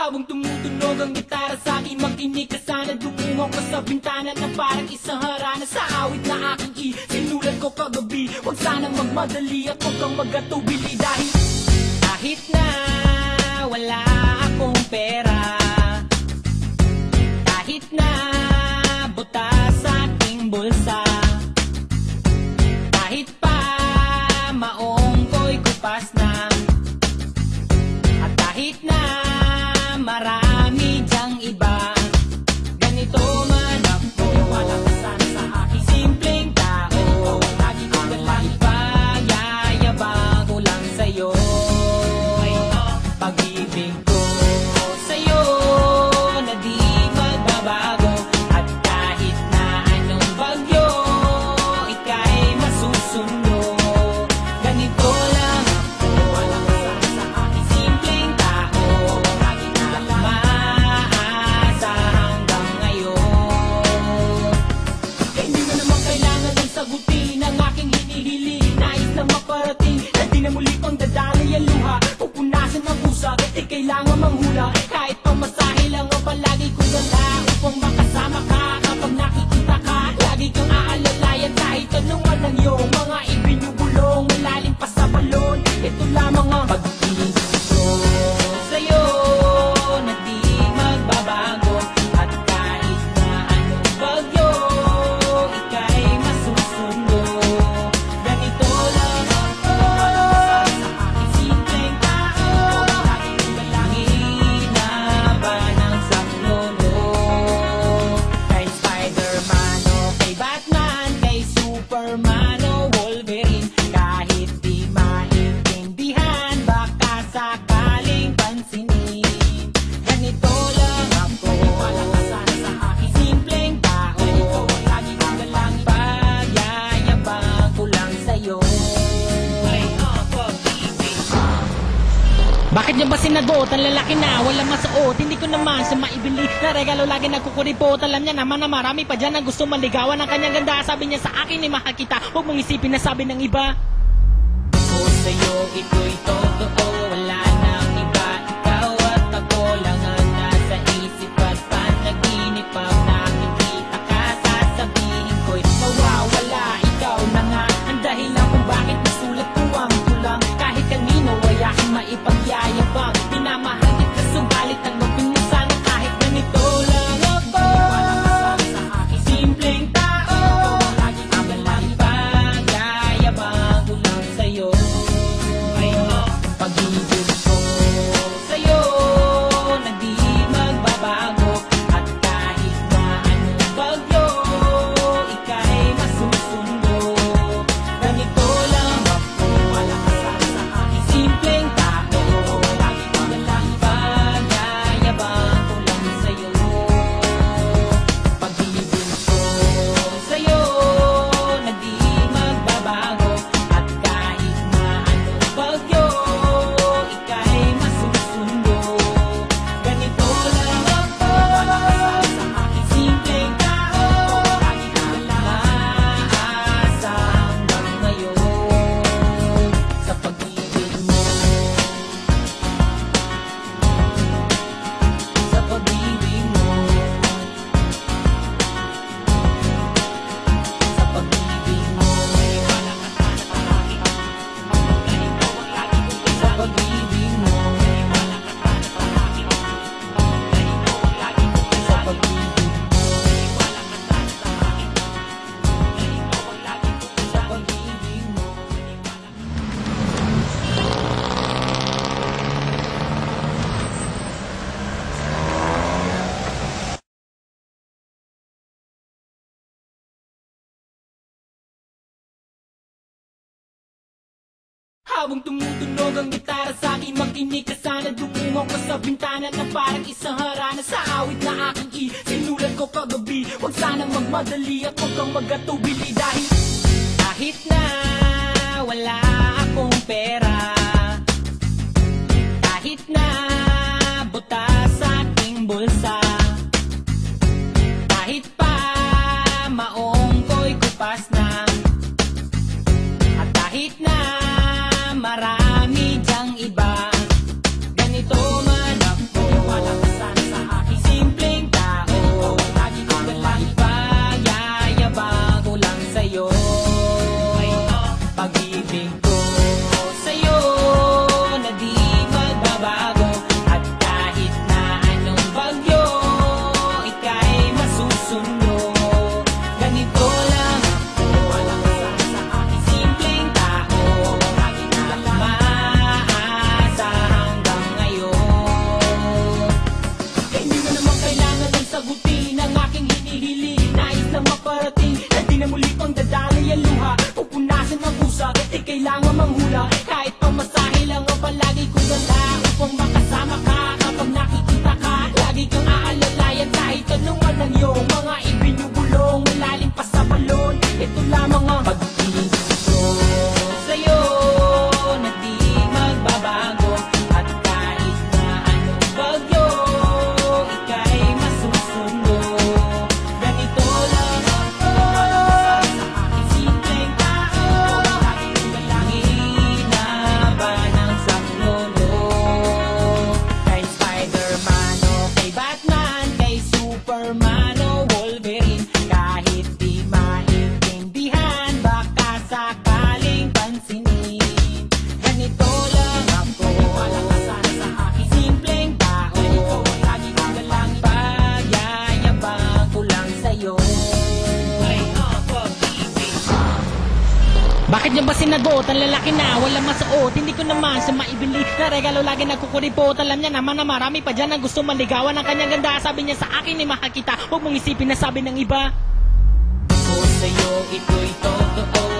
Habang tumutunog ang gitara sa akin, makinig ka sana. Dumungo ko sa bintana na parang isang harana. Sa awit na aking sinulat ko kagabi. Huwag sana magmadali at huwag kang magatubili. Dahil kahit na wala akong pera, kahit na butas sa aking bulsa, kahit pa maong ko'y kupas na, at kahit na marami dyang iba, ganito man ako, malakasan sa aking simpleng tao. Lagi ko lang ipayayabang ko lang sa'yo. Pag-ibig ko sa'yo na di magbabago, at kahit na anong bagyo ika'y masusundo. Ganito lang ako, malakasan sa aking simpleng tao. Lagi ko lang maasa hanggang ngayon. Kaya hindi mo naman kailangan ng sagutin ang aking hinihiling. Nais na maparating na di na muli pang dadali ang luha. Pupunasan ang pusa, di kailangan manghula. Kahit pamasahe lang ang palagi ko dala upang makasama ka. Kapag nakikita ka, lagi kang aalalayan. Kahit anong man ang iyong mga ibinubulong, malalim pa sa balon. Ito lamang ang pag-ibig ko sa'yo na di magbabago, at kahit na anong bagyo ika'y masusundo. Ganito lang ako, malakasan sa aking simpleng tao. Lagi ko lang hinaban ang saklono. Kay Spider-Man o kay Batman, kay Superman o Wolverine, kahit di maintindihan, baka sakaling pansinin. Ganito lang ako, malakasan sa aking simpleng tao. Lagi ko lang ipayayabang ko lang sa'yo. Bakit niya ba sinagot? Ang lalaki na, walang masuot. Hindi ko naman siya maibili na regalo, lagi nagkukuripot. Alam niya naman na marami pa dyan ang gusto maligawan ng kanyang ganda. Sabi niya sa akin ay makakita, huwag mong isipin na sabi ng iba. Ako sa'yo, ito'y totoo, wala nang iba. Ikaw at ako lang ang nasa isip at panaginip. Pag nakikita ka, sasabihin ko'y mawawala. Ikaw na nga ang dahilan kung bakit nasulat ko ang tulang. Kahit kanino ay aking maipagyayabang, minamahal kita subalit ang magpinsan. Kahit ganito lang ako, malakasan sa aking simpleng tao. Lagi ko lang ipagayabang ko lang sa'yo. Pag-ibig ko sa'yo na di magbabago, at kahit na anong bagyo ika'y masusundo. Ganito lang ako, malakasan sa aking simpleng tao. Lagi ko lang ipagayabang ko lang sa'yo. Pag-ibig ko sa'yo na di magbabago, at kahit na anong bagyo ika'y masusundo. Ganito lang ako, malakasan sa aking simpleng tao. Lagi ko lang maasa hanggang ngayon. Sa pag-ibig mo, sa pag-ibig mo, sa pag-ibig mo, may malakasan at palagi. Ganito ang lagi kong gagawin. Sa pag-ibig mo, may malakasan at palagi. Ganito ang lagi kong gagawin. Sa pag-ibig mo, may malakasan at palagi. Ganito ang lagi kong gagawin. Sa pag-ibig mo, may malakasan. Habang tumutunog ang gitara sa akin, makinig ka sana. Dumungo ko sa bintana na parang isang harana. Sa awit na aking sinulat ko kagabi. Huwag sanang magmadali at huwag kang magatubili. Dahil kahit na wala akong pera, kahit na butas sa aking bulsa, kahit pa maong ko'y kupas na, at kahit na marami dyang iba, ganito man ako, Kahit pamasahe lang ang palagi kong dala upang makasama ka kapag nakikita ka. Lagi kang aalalayan kahit anong ang iyong mga ibinubulong. Malalim pa sa balon, ito lamang ang pag-ibig ko sa'yo na di magbabago. At kahit na anong bagyo, ika'y masusundo. Ganito lang ako, simpleng tao, hinaban ng saklolo. Kay Spider-Man o kay Batman, kay Superman o Wolverine, kahit di maintindihan, baka sakaling pansinin. Ganito lang ako, simpleng tao, pagyayabang ko lang sa'yo. Bakit niya ba sinagot? Ang lalaki na walang masuot. Hindi ko naman siya maibili na regalo, lagi nagkukuripot. Alam niya naman na marami pa dyan ang gusto maligawan ng kanyang ganda. Sabi niya sa akin ay makakita, huwag mong isipin na sabi ng iba. Ako sa'yo, ito'y totoo.